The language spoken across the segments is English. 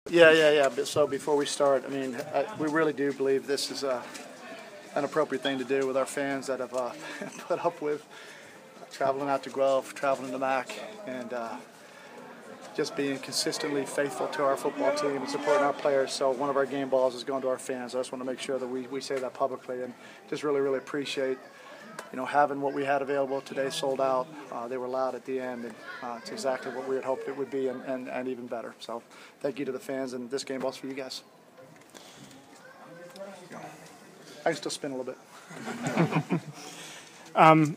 Yeah. So before we start, I mean, we really do believe this is an appropriate thing to do with our fans that have put up with traveling out to Guelph, traveling to Mac, and just being consistently faithful to our football team and supporting our players. So one of our game balls is going to our fans. I just want to make sure that we say that publicly, and just really appreciate having what we had available today sold out. They were loud at the end, and it's exactly what we had hoped it would be, and even better. So thank you to the fans, and this game ball's for you guys. I can still spin a little bit.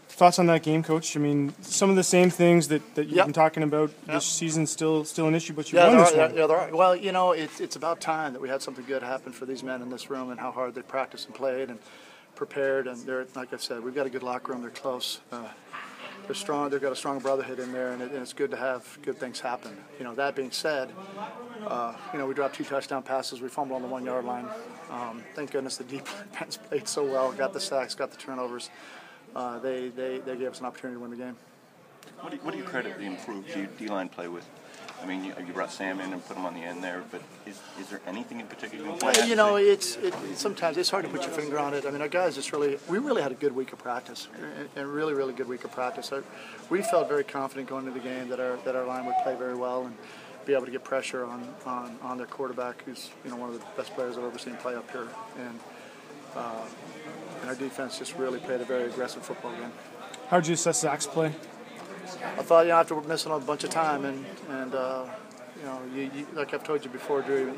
Thoughts on that game, Coach? I mean, some of the same things that you've been talking about this season still an issue, but you won this one. Yeah, there are. Well, it's about time that we had something good happen for these men in this room and how hard they practiced and played and prepared. And they're, like I said, we've got a good locker room. They're close. They're strong. They've got a strong brotherhood in there, and it's good to have good things happen. That being said, we dropped 2 touchdown passes. We fumbled on the 1 yard line. Thank goodness the defense played so well. Got the sacks, got the turnovers. They gave us an opportunity to win the game. What do you credit the improved D-line play with? I mean, you brought Sam in and put him on the end there, but is there anything in particular you want to add? Sometimes it's hard to put your finger on it. I mean, our guys we really had a good week of practice, and really good week of practice. We felt very confident going into the game that our line would play very well and be able to get pressure on their quarterback, who's one of the best players I've ever seen play up here, and our defense just really played a very aggressive football game. How would you assess Zach's play? I thought after missing a bunch of time and you like I've told you before, Drew,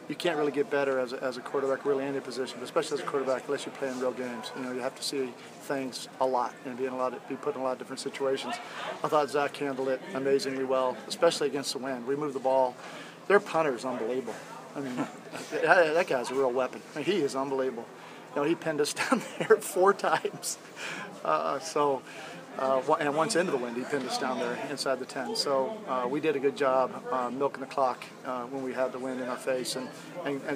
you can't really get better as a quarterback, really any position, but especially as a quarterback, unless you play in real games. You have to see things a lot and be put in a lot of different situations. I thought Zach handled it amazingly well, especially against the wind. We moved the ball. Their punter is unbelievable. I mean, that guy's a real weapon. I mean, he is unbelievable. He pinned us down there 4 times. And once into the wind, he pinned us down there inside the 10. So we did a good job milking the clock when we had the wind in our face and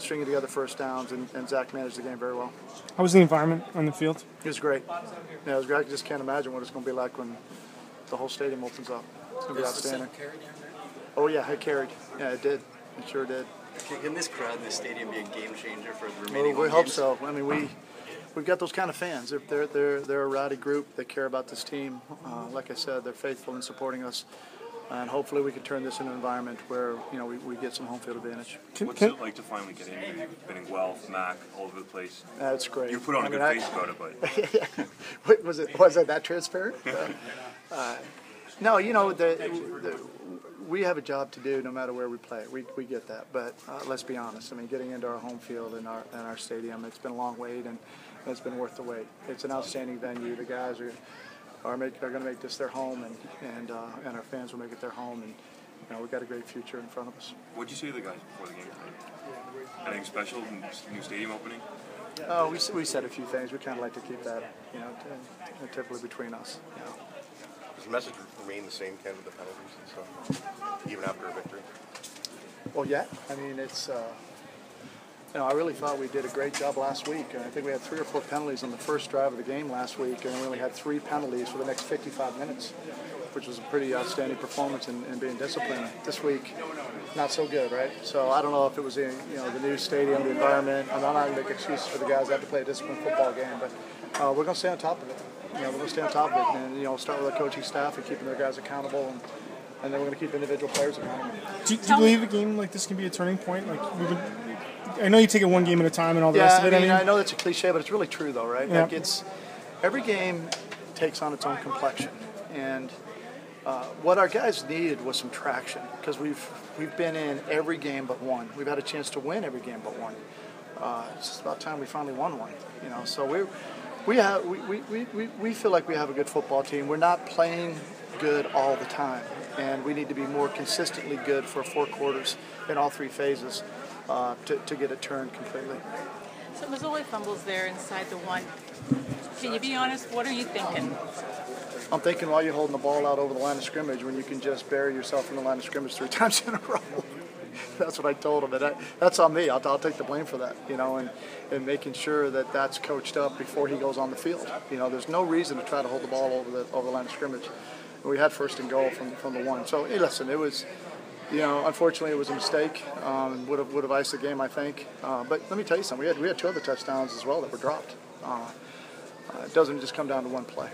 stringing together first downs, and Zach managed the game very well. How was the environment on the field? It was great. Yeah, it was great. I just can't imagine what it's going to be like when the whole stadium opens up. It's going to be outstanding. Oh, yeah, it carried. Yeah, it did. It sure did. Can this crowd in this stadium be a game changer for the remaining We hope so. I mean, we've got those kind of fans. They're a rowdy group. They care about this team. Like I said, they're faithful in supporting us, and hopefully we can turn this into an environment where we get some home field advantage. What's it like to finally get in here? You've been in Guelph, Mac, all over the place. That's great. You put on a good face about it, but was it that transparent? No, we have a job to do no matter where we play. We get that, but let's be honest. I mean, getting into our home field and our stadium, it's been a long wait, and it's been worth the wait. It's an outstanding venue. The guys are going to make this their home, and our fans will make it their home, and we've got a great future in front of us. What did you say to the guys before the game? Anything special? New stadium opening? We said a few things. We kind of like to keep that, typically between us. Does the message remain the same, Ken, with the penalties and stuff, even after a victory? Well, yeah. I mean, it's, I really thought we did a great job last week. I think we had 3 or 4 penalties on the first drive of the game last week, and we only had 3 penalties for the next 55 minutes, which was a pretty outstanding performance in being disciplined. This week, not so good, right? So I don't know if it was the new stadium, the environment. I'm not going to make excuses for the guys that have to play a disciplined football game, but we're going to stay on top of it. We're going to stay on top of it and, start with our coaching staff and keeping their guys accountable, and then we're going to keep individual players accountable. Do you believe a game like this can be a turning point? I know you take it one game at a time and all the rest of it. I know that's a cliche, but it's really true, though, right? Yeah. Like every game takes on its own complexion, and what our guys needed was some traction, because we've been in every game but one. We've had a chance to win every game but one. It's just about time we finally won one. So we feel like we have a good football team. We're not playing good all the time, and we need to be more consistently good for 4 quarters in all 3 phases to get it turned completely. So Mazzoli fumbles there inside the 1. Can you be honest? What are you thinking? I'm thinking, why are you holding the ball out over the line of scrimmage when you can just bury yourself in the line of scrimmage 3 times in a row? That's what I told him. And that's on me. I'll take the blame for that, and making sure that that's coached up before he goes on the field. There's no reason to try to hold the ball over the line of scrimmage. We had 1st and goal from the 1. So, hey, listen, it was you know, unfortunately, it was a mistake. Would have iced the game, I think. But let me tell you something. We had 2 other touchdowns as well that were dropped. It doesn't just come down to one play.